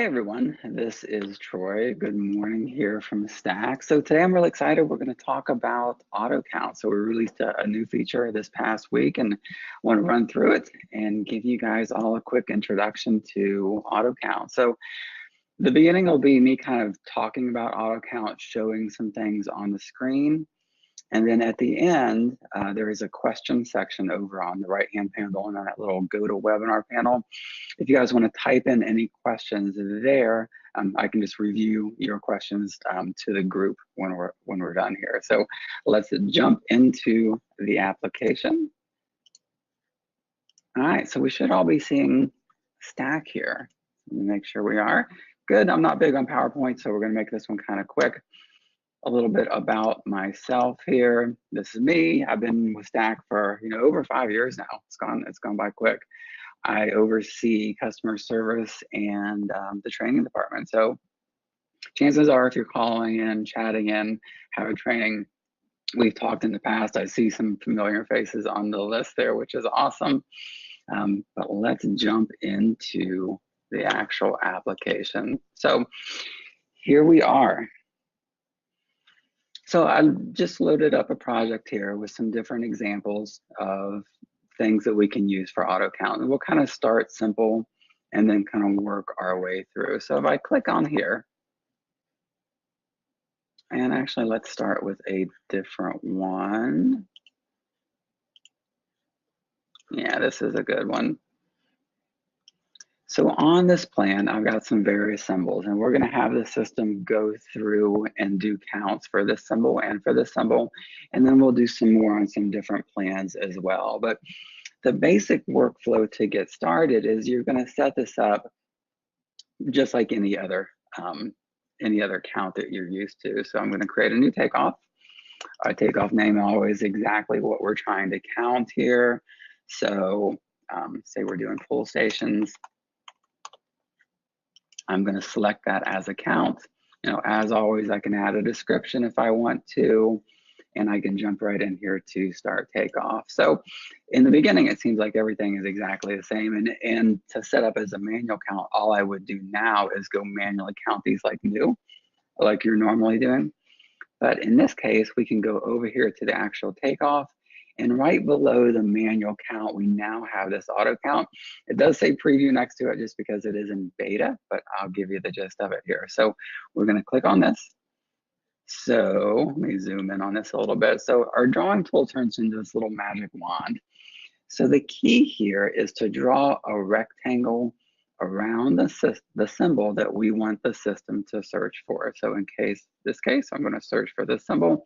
everyone, this is Troy. Good morning here from Stack. So today I'm really excited. We're going to talk about Autocount. So we released a new feature this past week and want to run through it and give you guys all a quick introduction to Autocount. So the beginning will be me kind of talking about Autocount, showing some things on the screen. And then at the end, there is a question section over on the right-hand panel and on that little go to webinar panel. If you guys want to type in any questions there, I can just review your questions to the group when we're done here. So let's jump into the application. All right, so we should all be seeing Stack here. Let me make sure we are. Good, I'm not big on PowerPoint, so we're gonna make this one kind of quick. A little bit about myself here. This is me. I've been with Stack for over 5 years now. It's gone by quick. I oversee customer service and the training department. So chances are, if you're calling in, chatting in, having training, we've talked in the past. I see some familiar faces on the list there, which is awesome. But let's jump into the actual application. So here we are. So I just loaded up a project here with some different examples of things that we can use for Autocount. And we'll kind of start simple and then kind of work our way through. So if I click on here, and actually let's start with a different one. Yeah, this is a good one. So on this plan, I've got some various symbols, and we're going to have the system go through and do counts for this symbol and for this symbol, and then we'll do some more on some different plans as well. But the basic workflow to get started is you're going to set this up just like any other count that you're used to. So I'm going to create a new takeoff. Our takeoff name always exactly what we're trying to count here. So say we're doing full stations. I'm going to select that as a count. As always, I can add a description if I want to, and I can jump right in here to start takeoff. So in the beginning, it seems like everything is exactly the same. And to set up as a manual count, all I would do now is go manually count these like new, like you're normally doing. But in this case, we can go over here to the actual takeoff. And right below the manual count, we now have this auto count. It does say preview next to it just because it is in beta, but I'll give you the gist of it here. So we're going to click on this. So let me zoom in on this a little bit. So our drawing tool turns into this little magic wand. So the key here is to draw a rectangle around the symbol that we want the system to search for. So in this case, I'm going to search for this symbol.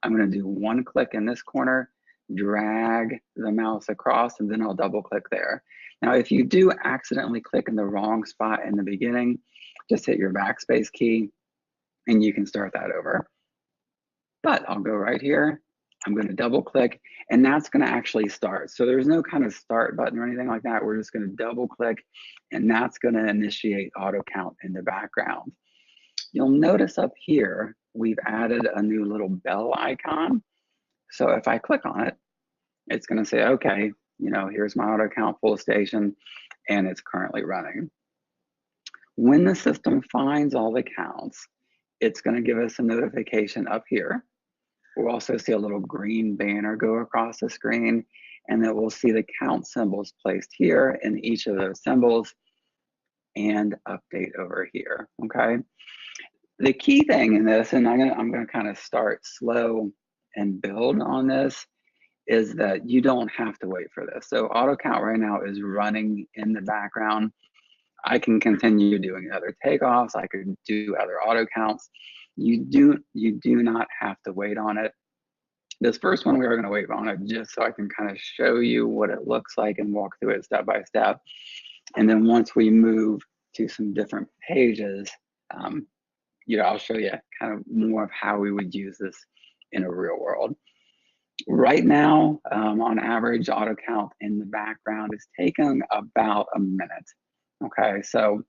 I'm going to do one click in this corner, drag the mouse across, and then I'll double click there. Now, if you do accidentally click in the wrong spot in the beginning, just hit your backspace key and you can start that over. But I'll go right here. I'm going to double click and that's going to actually start. So there's no kind of start button or anything like that. We're just going to double click and that's going to initiate auto count in the background. You'll notice up here, we've added a new little bell icon. So if I click on it, it's going to say, okay, here's my auto count full station and it's currently running. When the system finds all the counts, it's going to give us a notification up here. We'll also see a little green banner go across the screen, and then we'll see the count symbols placed here in each of those symbols and update over here, okay? The key thing in this, and I'm gonna kind of start slow and build on this, is that you don't have to wait for this. So auto count right now is running in the background. I can continue doing other takeoffs. I could do other auto counts. You do not have to wait on it. This first one, we are going to wait on it just so I can kind of show you what it looks like and walk through it step by step. And then once we move to some different pages, I'll show you kind of more of how we would use this in a real world. Right now, on average, auto count in the background is taking about a minute. Okay, so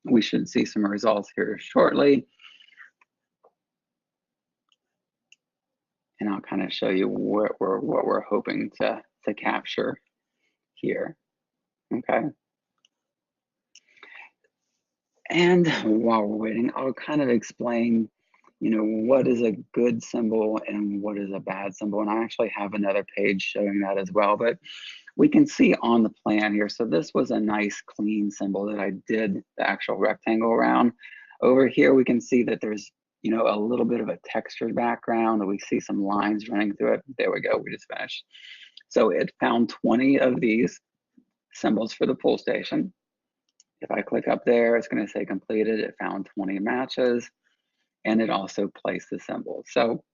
we should see some results here shortly. And I'll kind of show you what we're hoping to capture here. Okay. And while we're waiting, I'll kind of explain, what is a good symbol and what is a bad symbol. And I actually have another page showing that as well, but we can see on the plan here. So this was a nice clean symbol that I did the actual rectangle around. Over here, we can see that there's, a little bit of a textured background, that we see some lines running through it. There we go, we just finished. So it found 20 of these symbols for the pull station. If I click up there, it's going to say completed. It found 20 matches, and it also placed the symbol. So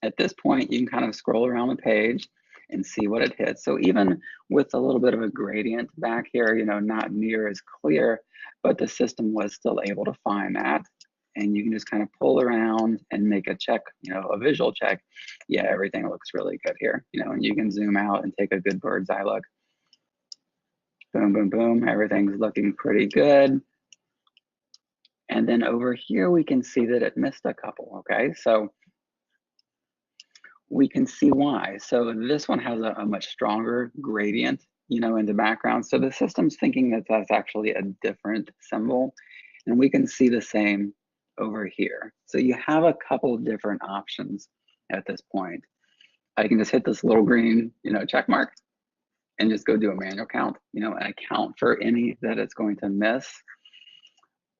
at this point, you can kind of scroll around the page and see what it hits. So even with a little bit of a gradient back here, not near as clear, but the system was still able to find that. And you can just kind of pull around and make a check, a visual check. Yeah, everything looks really good here, and you can zoom out and take a good bird's eye look. Boom, boom, boom, everything's looking pretty good. And then over here, we can see that it missed a couple, okay? So we can see why. So this one has a much stronger gradient, in the background. So the system's thinking that that's actually a different symbol. And we can see the same over here. So you have a couple different options at this point. I can just hit this little green, check mark and just go do a manual count, and account for any that it's going to miss.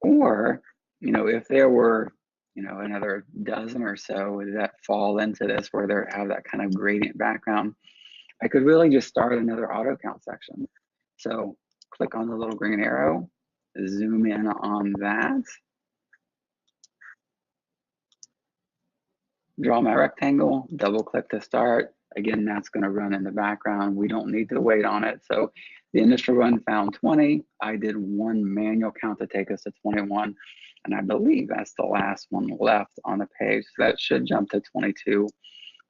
Or, if there were, another dozen or so that fall into this where they have that kind of gradient background, I could really just start another auto count section. So click on the little green arrow, zoom in on that, draw my rectangle, double click to start. Again, that's going to run in the background. We don't need to wait on it. So the initial run found 20. I did one manual count to take us to 21. And I believe that's the last one left on the page. So that should jump to 22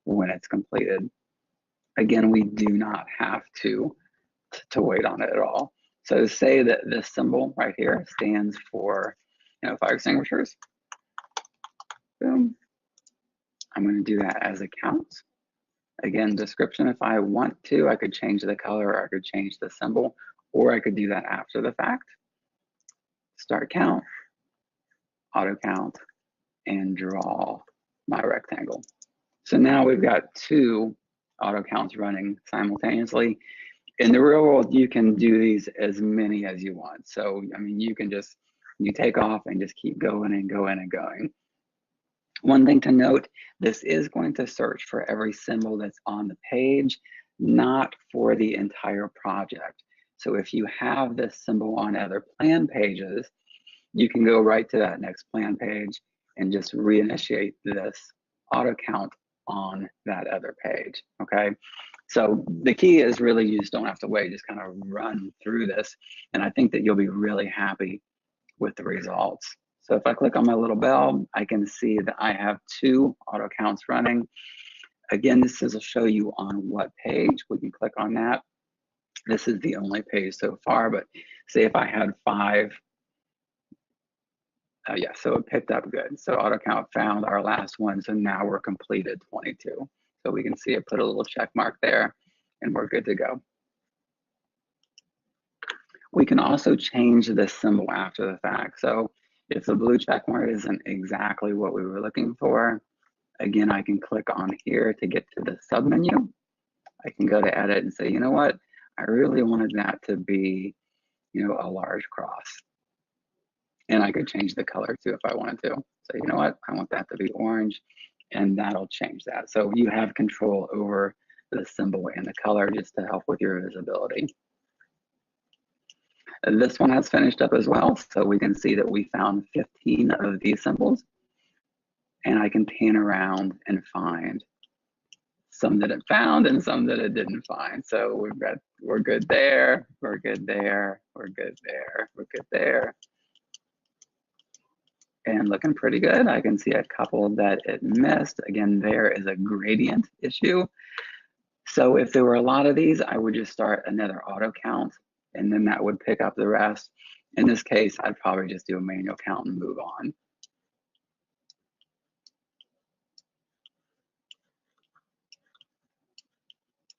when it's completed. Again, we do not have to wait on it at all. So say that this symbol right here stands for, fire extinguishers. Boom. I'm going to do that as a count. Again, description, if I want to, I could change the color, or I could change the symbol, or I could do that after the fact. Start count, auto count, and draw my rectangle. So now we've got two auto counts running simultaneously. In the real world, you can do these as many as you want. So, you can just, you take off and just keep going and going and going. One thing to note, this is going to search for every symbol that's on the page, not for the entire project. So if you have this symbol on other plan pages, you can go right to that next plan page and just reinitiate this auto count on that other page, okay? So the key is really you just don't have to wait, just kind of run through this. And I think that you'll be really happy with the results. So if I click on my little bell, I can see that I have two auto counts running. Again, this will show you on what page. We can click on that. This is the only page so far, but say if I had 5, yeah, so it picked up good. So auto count found our last one, so now we're completed 22. So we can see it put a little check mark there, and we're good to go. We can also change this symbol after the fact. So if the blue check mark isn't exactly what we were looking for, again, I can click on here to get to the submenu. I can go to edit and say, you know what? I really wanted that to be, a large cross. And I could change the color too if I wanted to. So you know what? I want that to be orange, and that'll change that. So you have control over the symbol and the color just to help with your visibility. This one has finished up as well. So we can see that we found 15 of these symbols, and I can pan around and find some that it found and some that it didn't find. So we're good there, we're good there, we're good there, we're good there. And looking pretty good. I can see a couple that it missed. Again, there is a gradient issue. So if there were a lot of these, I would just start another auto count, and then that would pick up the rest. In this case, I'd probably just do a manual count and move on.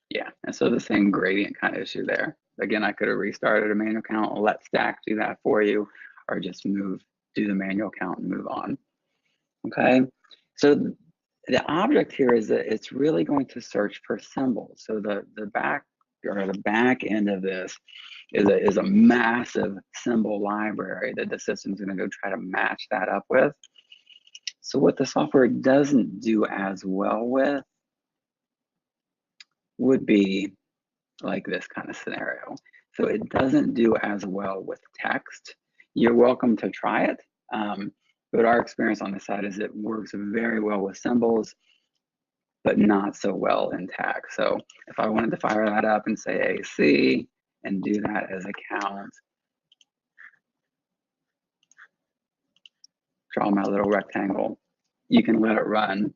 Yeah, and so the same gradient kind of issue there. Again, I could have restarted a manual count, let Stack do that for you, or just do the manual count and move on. Okay, so the object here is that it's really going to search for symbols. So the back end of this is a massive symbol library that the system's going to go try to match that up with. So what the software doesn't do as well with would be like this kind of scenario. So it doesn't do as well with text. You're welcome to try it, but our experience on the side is it works very well with symbols, but not so well in text. So if I wanted to fire that up and say AC and do that as a count, draw my little rectangle, you can let it run.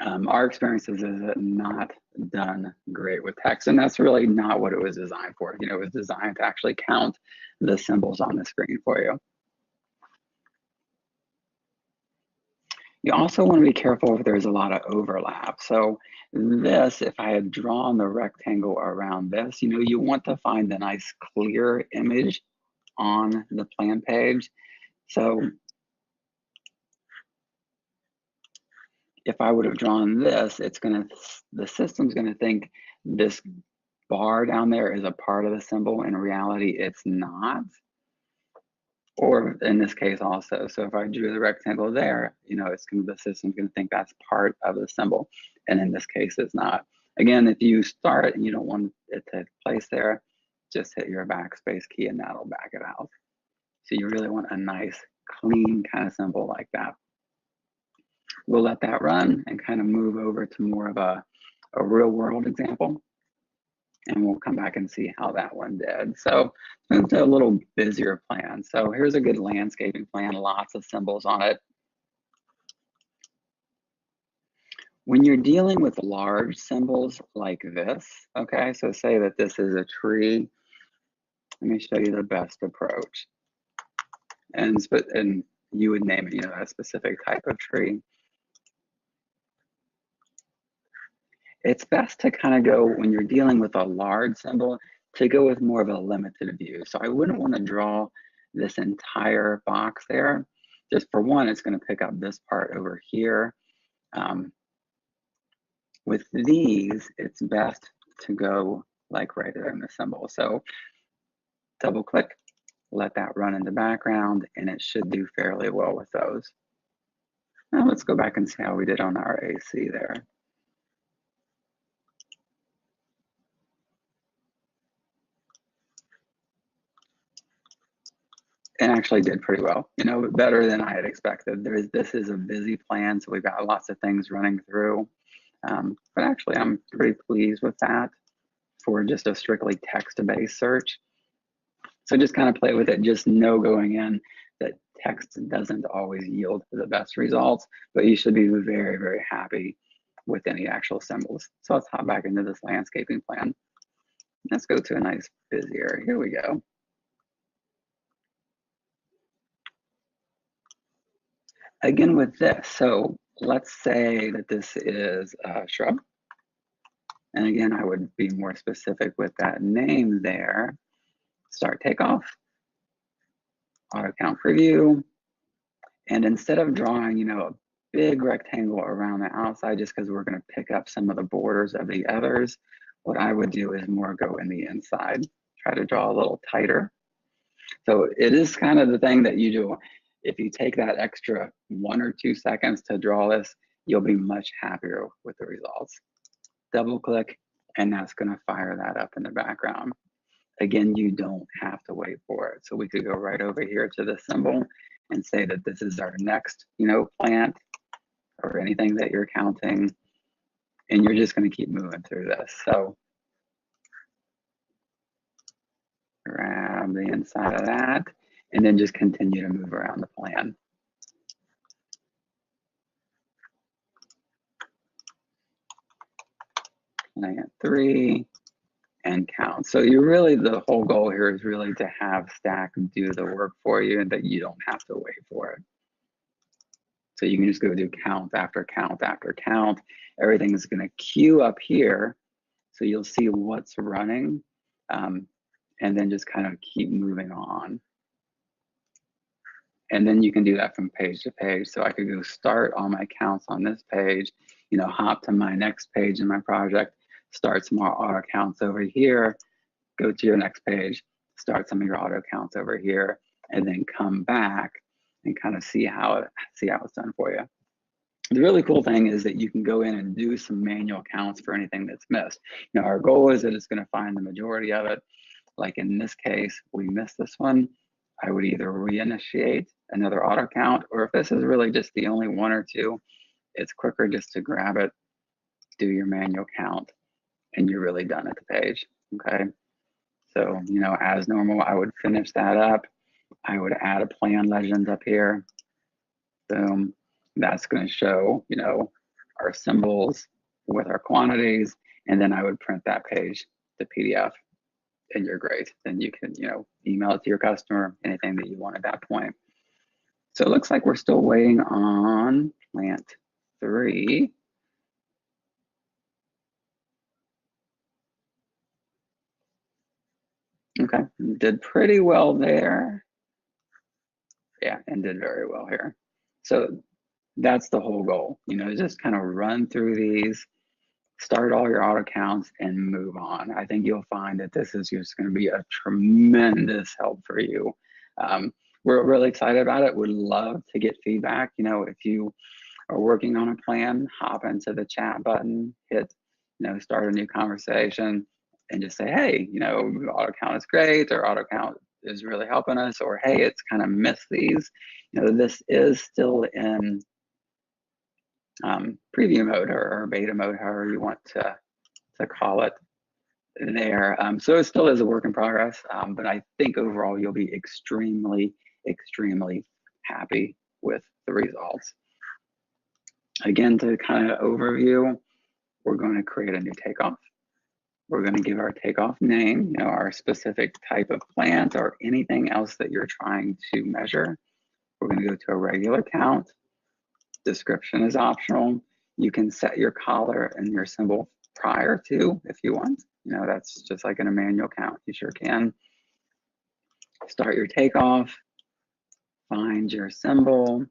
Our experience is it not done great with text, and that's really not what it was designed for. You know, it was designed to actually count the symbols on the screen for you. You also want to be careful if there's a lot of overlap. So this, if I had drawn the rectangle around this, you know, you want to find a nice clear image on the plan page. So if I would have drawn this, the system's gonna think this bar down there is a part of the symbol. In reality, it's not. Or in this case also, so if I drew the rectangle there, you know, the system's gonna think that's part of the symbol. And in this case, it's not. Again, if you start and you don't want it to place there, just hit your backspace key and that'll back it out. So you really want a nice, clean kind of symbol like that. We'll let that run and kind of move over to more of a real world example. And we'll come back and see how that one did. So it's a little busier plan. So here's a good landscaping plan, lots of symbols on it. When you're dealing with large symbols like this, okay, so say that this is a tree. Let me show you the best approach. And you would name it, you know, a specific type of tree. It's best to kind of go, when you're dealing with a large symbol, to go with more of a limited view. So I wouldn't want to draw this entire box there. Just for one, it's going to pick up this part over here. With these, it's best to go like right there in the symbol. So double click, let that run in the background, and it should do fairly well with those. Now let's go back and see how we did on our AC there. And actually did pretty well, you know, better than I had expected. This is a busy plan, so we've got lots of things running through. But actually, I'm pretty pleased with that for just a strictly text-based search. So just kind of play with it. Just know going in that text doesn't always yield the best results, but you should be very, very happy with any actual symbols. So let's hop back into this landscaping plan. Let's go to a nice busy area. Here we go. Again with this, so let's say that this is a shrub. And again, I would be more specific with that name there. Start takeoff, auto count preview. And instead of drawing, you know, a big rectangle around the outside, just because we're going to pick up some of the borders of the others, what I would do is more go in the inside, try to draw a little tighter. So it is kind of the thing that you do. If you take that extra 1 or 2 seconds to draw this, you'll be much happier with the results. Double click, and that's going to fire that up in the background. Again, you don't have to wait for it. So we could go right over here to the symbol and say that this is our next, you know, plant or anything that you're counting, and you're just going to keep moving through this. So grab the inside of that, and then just continue to move around the plan. And I got 3 and count. So you really, the whole goal here is really to have Stack do the work for you and that you don't have to wait for it. So you can just go do count after count after count. Everything is going to queue up here. So you'll see what's running and then just kind of keep moving on. And then you can do that from page to page. So I could go start all my accounts on this page, hop to my next page in my project, start some more auto accounts over here, go to your next page, start some of your auto accounts over here, and then come back and kind of see how it's done for you. The really cool thing is that you can go in and do some manual counts for anything that's missed. Our goal is that it's going to find the majority of it. Like in this case, we missed this one. I would either reinitiate another auto count, or if this is really just the only one or two, it's quicker just to grab it, do your manual count, and you're really done at the page. Okay. So, as normal, I would finish that up. I would add a plan legend up here. Boom. That's going to show, our symbols with our quantities. And then I would print that page to PDF, and you're great. Then you can, email it to your customer, anything that you want at that point. So it looks like we're still waiting on plant 3. Okay, did pretty well there. Yeah, and did very well here. So that's the whole goal, just kind of run through these, start all your auto counts, and move on. I think you'll find that this is just going to be a tremendous help for you. We're really excited about it. Would love to get feedback. If you are working on a plan, hop into the chat button, hit, start a new conversation, and just say, hey, auto count is great, or auto count is really helping us, or hey, it's kind of missed these. This is still in preview mode or beta mode, however you want to call it there. So it still is a work in progress, but I think overall you'll be extremely, extremely happy with the results. Again, to kind of overview, we're going to create a new takeoff. We're going to give our takeoff name, our specific type of plant or anything else that you're trying to measure. We're going to go to a regular count. Description is optional. You can set your collar and your symbol prior to if you want. That's just like in a manual count. You sure can. Start your takeoff. Find your symbol.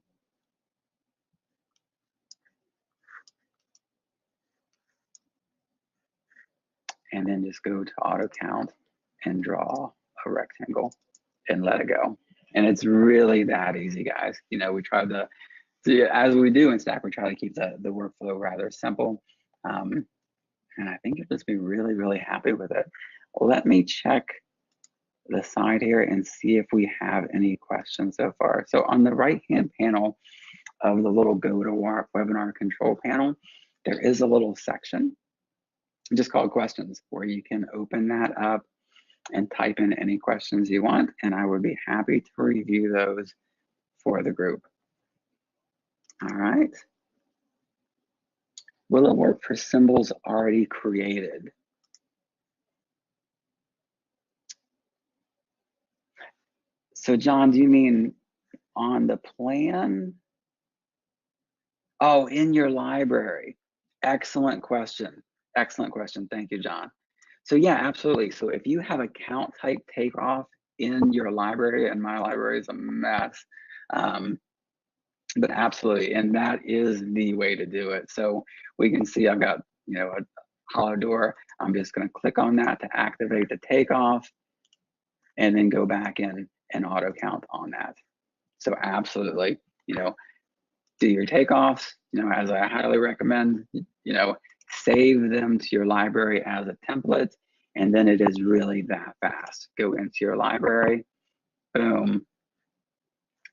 And then just go to auto count and draw a rectangle and let it go. And it's really that easy, guys. We try to, as we do in Stack, we try to keep the workflow rather simple. And I think you'll just be really, really happy with it. Let me check the side here and see if we have any questions so far. So on the right-hand panel of the little Go to Webinar Control panel, there is a little section just called questions, where you can open that up and type in any questions you want, and I would be happy to review those for the group. All right. Will it work for symbols already created? So John, do you mean on the plan? Oh, in your library. Excellent question. Excellent question. Thank you, John. So yeah, absolutely. So if you have a count type takeoff in your library, and my library is a mess, but absolutely, and that is the way to do it. So we can see I've got, a hollow door. I'm just going to click on that to activate the takeoff, and then go back in and auto count on that. So absolutely, do your takeoffs, as I highly recommend, save them to your library as a template, and then it is really that fast. Go into your library, boom,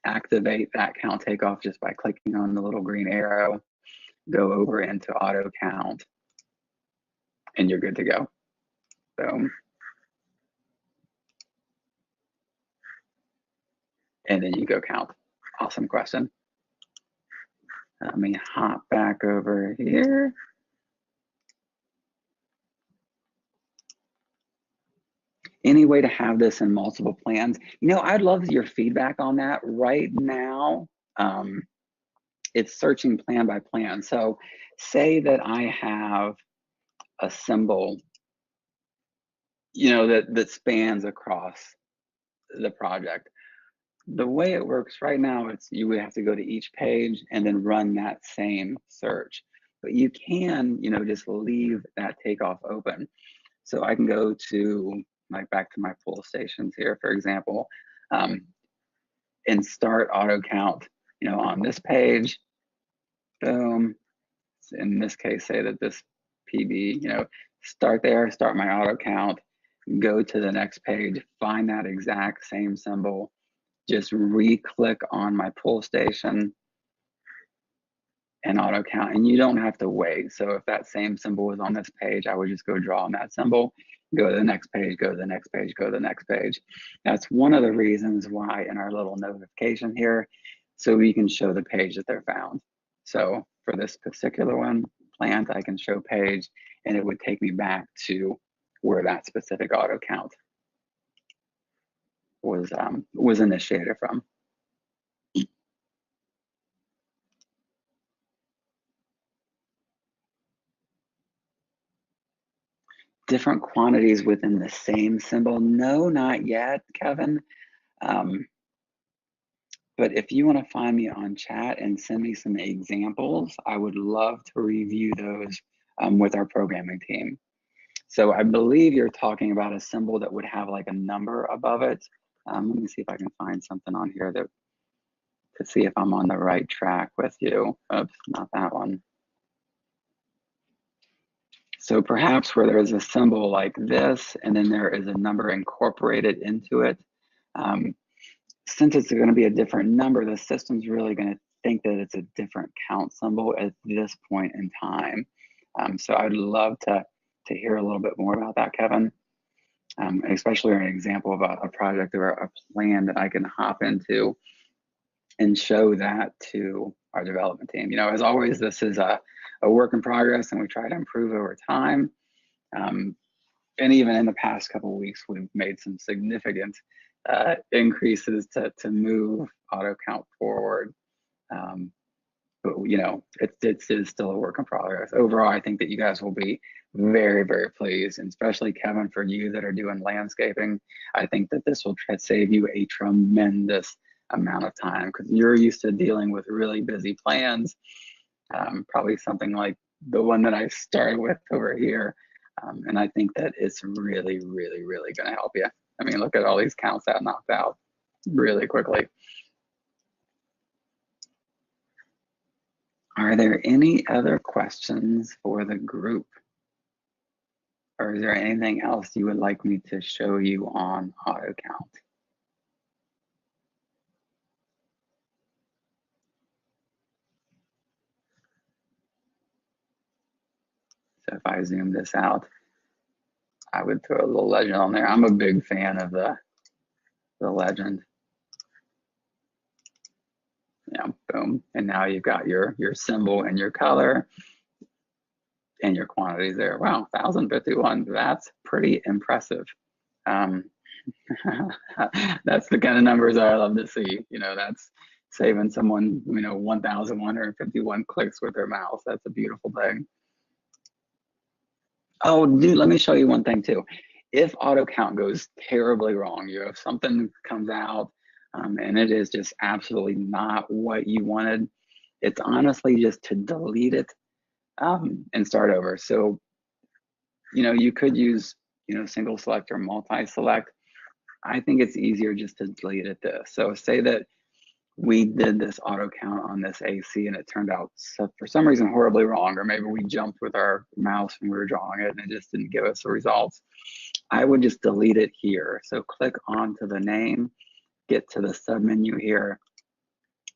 activate that count takeoff just by clicking on the little green arrow, go over into auto count, and you're good to go. Boom. And then you go count. Awesome question. Let me hop back over here. Any way to have this in multiple plans? I'd love your feedback on that. Right now, it's searching plan by plan. So say that I have a symbol, that spans across the project. the way it works right now, it's you would have to go to each page and then run that same search. But you can, just leave that takeoff open. So I can go to like back to my pull stations here, for example, and start auto count, on this page. Boom. In this case, say that this PB, start there, start my auto count, go to the next page, find that exact same symbol, just re-click on my pull station and auto count, and you don't have to wait. So if that same symbol was on this page, I would just go draw on that symbol, go to the next page, go to the next page, go to the next page. That's one of the reasons why in our little notification here, so we can show the page that they're found. So for this particular one, plant, I can show page, and it would take me back to where that specific auto count was initiated from. Different quantities within the same symbol? No, not yet, Kevin. But if you want to find me on chat and send me some examples, I would love to review those with our programming team. So I believe you're talking about a symbol that would have like a number above it. Let me see if I can find something on here to see if I'm on the right track with you. Oops, not that one. So perhaps where there's a symbol like this, and then there is a number incorporated into it, since it's going to be a different number, the system's really going to think that it's a different count symbol at this point in time. So I'd love to hear a little bit more about that, Kevin, especially an example of a project or a plan that I can hop into and show that to our development team. As always, this is a work in progress, and we try to improve over time. And even in the past couple of weeks, we've made some significant increases to move auto count forward. But it is still a work in progress. Overall, I think that you guys will be very, very pleased, and especially Kevin, for you that are doing landscaping. I think that this will save you a tremendous amount of time, because you're used to dealing with really busy plans, probably something like the one that I started with over here. And I think that it's really, really, really going to help you. I mean, look at all these counts that knocked out really quickly. Are there any other questions for the group? Or is there anything else you would like me to show you on Autocount? So if I zoom this out, I would throw a little legend on there. I'm a big fan of the legend. Yeah, boom. And now you've got your symbol and your color and your quantities there. Wow, 1,051. That's pretty impressive. That's the kind of numbers I love to see. That's saving someone, 1,151 clicks with their mouse. That's a beautiful thing. Oh, dude, let me show you one thing too. If auto count goes terribly wrong, if something comes out and it is just absolutely not what you wanted, it's honestly just to delete it and start over. So, you could use, single select or multi-select. I think it's easier just to delete it this. So say that we did this auto count on this AC and it turned out for some reason horribly wrong, or maybe we jumped with our mouse when we were drawing it and it just didn't give us the results. I would just delete it here. So click onto the name, get to the submenu here,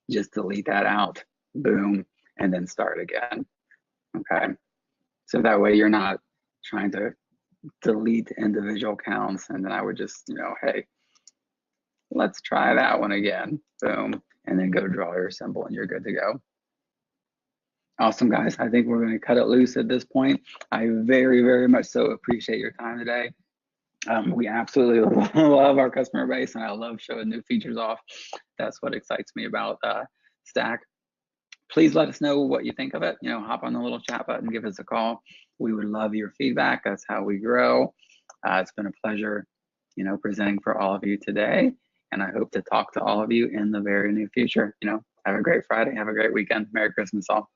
just delete that out, boom, and then start again. Okay. So that way you're not trying to delete individual counts, and then I would just, hey, let's try that one again, boom, and then go draw your symbol and you're good to go. Awesome, guys. I think we're going to cut it loose at this point. I very, very much so appreciate your time today. We absolutely love our customer base, and I love showing new features off. That's what excites me about Stack. Please let us know what you think of it. Hop on the little chat button, give us a call. We would love your feedback. That's how we grow. It's been a pleasure, presenting for all of you today. And I hope to talk to all of you in the very near future. Have a great Friday. Have a great weekend. Merry Christmas all.